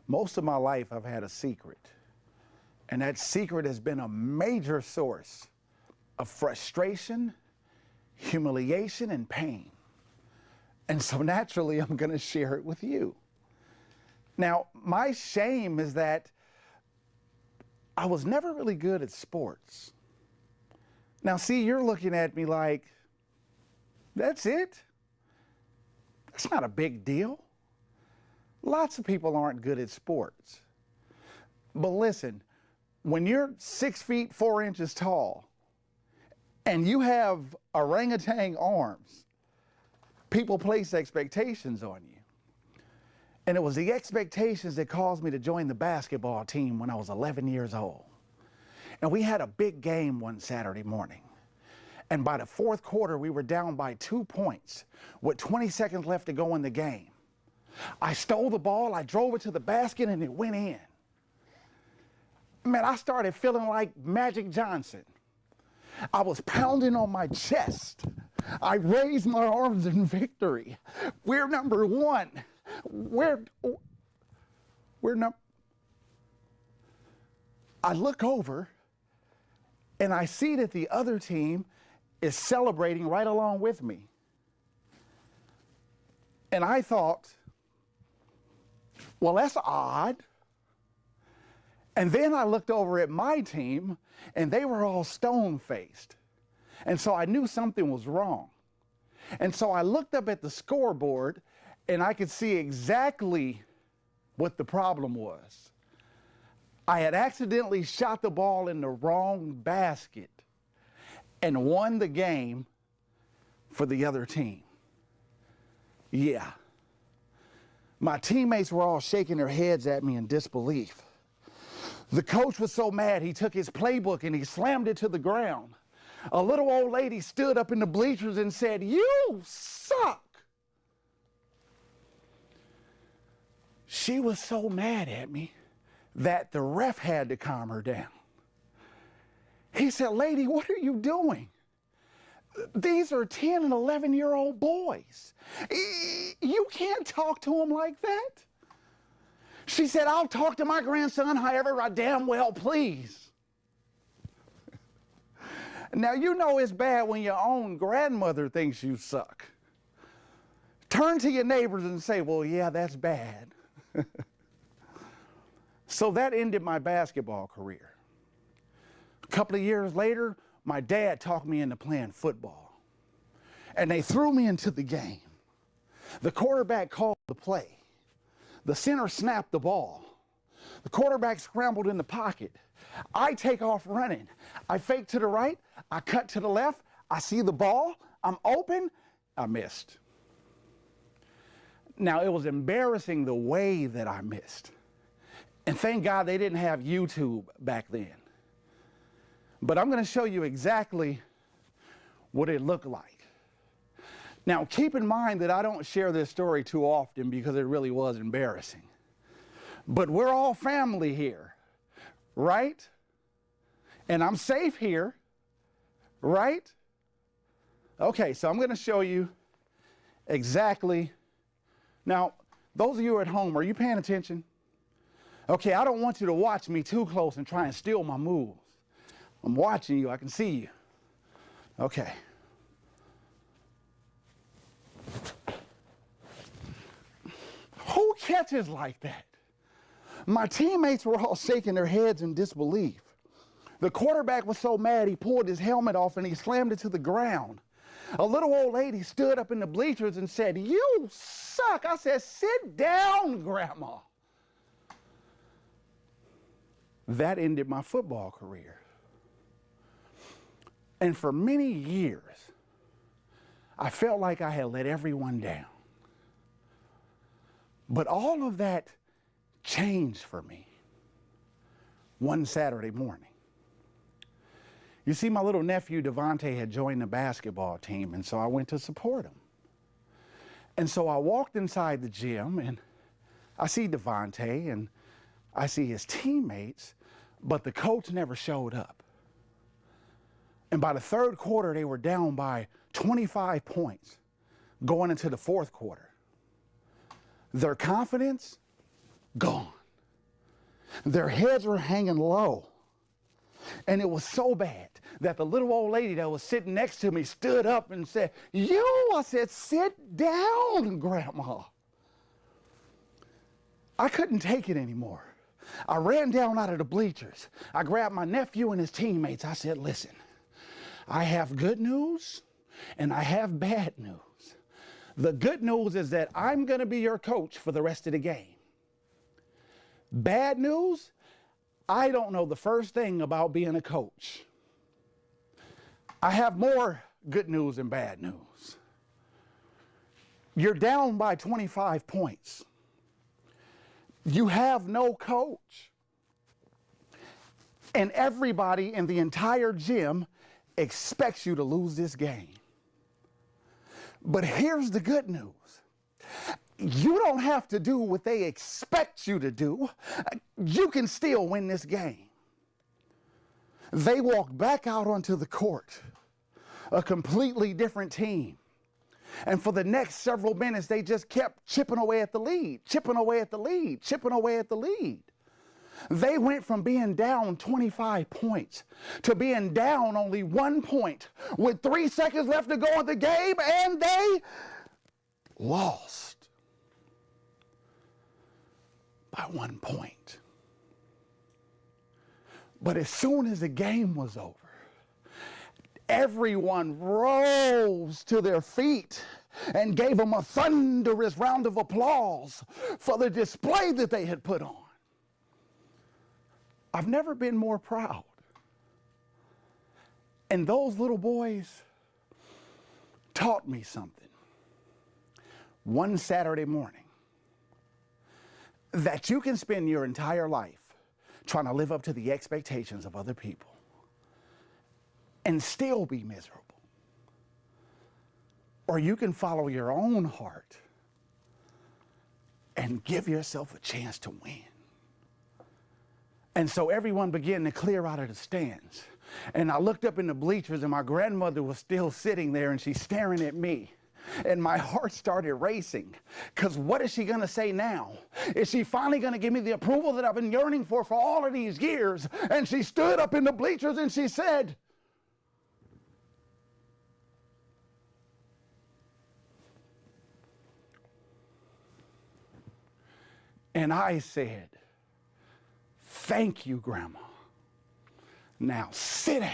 Most of my life I've had a secret, and that secret has been a major source of frustration, humiliation, and pain. And so naturally I'm going to share it with you. Now, my shame is that I was never really good at sports. Now see, you're looking at me like, that's it? That's not a big deal. Lots of people aren't good at sports. But listen, when you're 6 feet 4 inches tall and you have orangutan arms, people place expectations on you. And it was the expectations that caused me to join the basketball team when I was 11 years old. And we had a big game one Saturday morning. And by the fourth quarter, we were down by 2 points with 20 seconds left to go in the game. I stole the ball, I drove it to the basket, and it went in. Man, I started feeling like Magic Johnson. I was pounding on my chest. I raised my arms in victory. We're number one. I look over and I see that the other team is celebrating right along with me. And I thought, well, that's odd. And then I looked over at my team and they were all stone-faced. And so I knew something was wrong. And so I looked up at the scoreboard and I could see exactly what the problem was. I had accidentally shot the ball in the wrong basket and won the game for the other team. Yeah. My teammates were all shaking their heads at me in disbelief. The coach was so mad, he took his playbook and he slammed it to the ground. A little old lady stood up in the bleachers and said, "You suck." She was so mad at me that the ref had to calm her down. He said, "Lady, what are you doing? These are 10 and 11-year-old boys. You can't talk to them like that." She said, "I'll talk to my grandson however I damn well please." Now, you know it's bad when your own grandmother thinks you suck. Turn to your neighbors and say, "Well, yeah, that's bad." So that ended my basketball career. A couple of years later, my dad talked me into playing football. And they threw me into the game. The quarterback called the play. The center snapped the ball. The quarterback scrambled in the pocket. I take off running. I fake to the right. I cut to the left. I see the ball. I'm open. I missed. Now, it was embarrassing the way that I missed. And thank God they didn't have YouTube back then. But I'm going to show you exactly what it looked like. Now, keep in mind that I don't share this story too often because it really was embarrassing. But we're all family here, right? And I'm safe here, right? Okay, so I'm going to show you exactly. Now, those of you at home, are you paying attention? Okay, I don't want you to watch me too close and try and steal my moves. I'm watching you, I can see you. Okay. Who catches like that? My teammates were all shaking their heads in disbelief. The quarterback was so mad he pulled his helmet off and he slammed it to the ground. A little old lady stood up in the bleachers and said, "You suck." I said, "Sit down, Grandma." That ended my football career. And for many years, I felt like I had let everyone down. But all of that changed for me one Saturday morning. You see, my little nephew, Devontae, had joined the basketball team, and so I went to support him. And so I walked inside the gym, and I see Devontae, and I see his teammates, but the coach never showed up. And by the third quarter, they were down by 25 points going into the fourth quarter. Their confidence, gone. Their heads were hanging low. And it was so bad that the little old lady that was sitting next to me stood up and said, I said, sit down, Grandma. I couldn't take it anymore. I ran down out of the bleachers. I grabbed my nephew and his teammates. I said, listen, I have good news and I have bad news. The good news is that I'm going to be your coach for the rest of the game. Bad news, I don't know the first thing about being a coach. I have more good news and bad news. You're down by 25 points. You have no coach. And everybody in the entire gym expects you to lose this game. But here's the good news. You don't have to do what they expect you to do. You can still win this game. They walked back out onto the court, a completely different team. And for the next several minutes, they just kept chipping away at the lead, chipping away at the lead, chipping away at the lead. They went from being down 25 points to being down only 1 point with 3 seconds left to go in the game, and they lost by 1 point. But as soon as the game was over, everyone rose to their feet and gave them a thunderous round of applause for the display that they had put on. I've never been more proud. And those little boys taught me something one Saturday morning, that you can spend your entire life trying to live up to the expectations of other people and still be miserable. Or you can follow your own heart and give yourself a chance to win. And so everyone began to clear out of the stands. And I looked up in the bleachers, and my grandmother was still sitting there, and she's staring at me. And my heart started racing, because what is she going to say now? Is she finally going to give me the approval that I've been yearning for all of these years? And she stood up in the bleachers and she said, and I said, thank you, Grandma. Now sit down.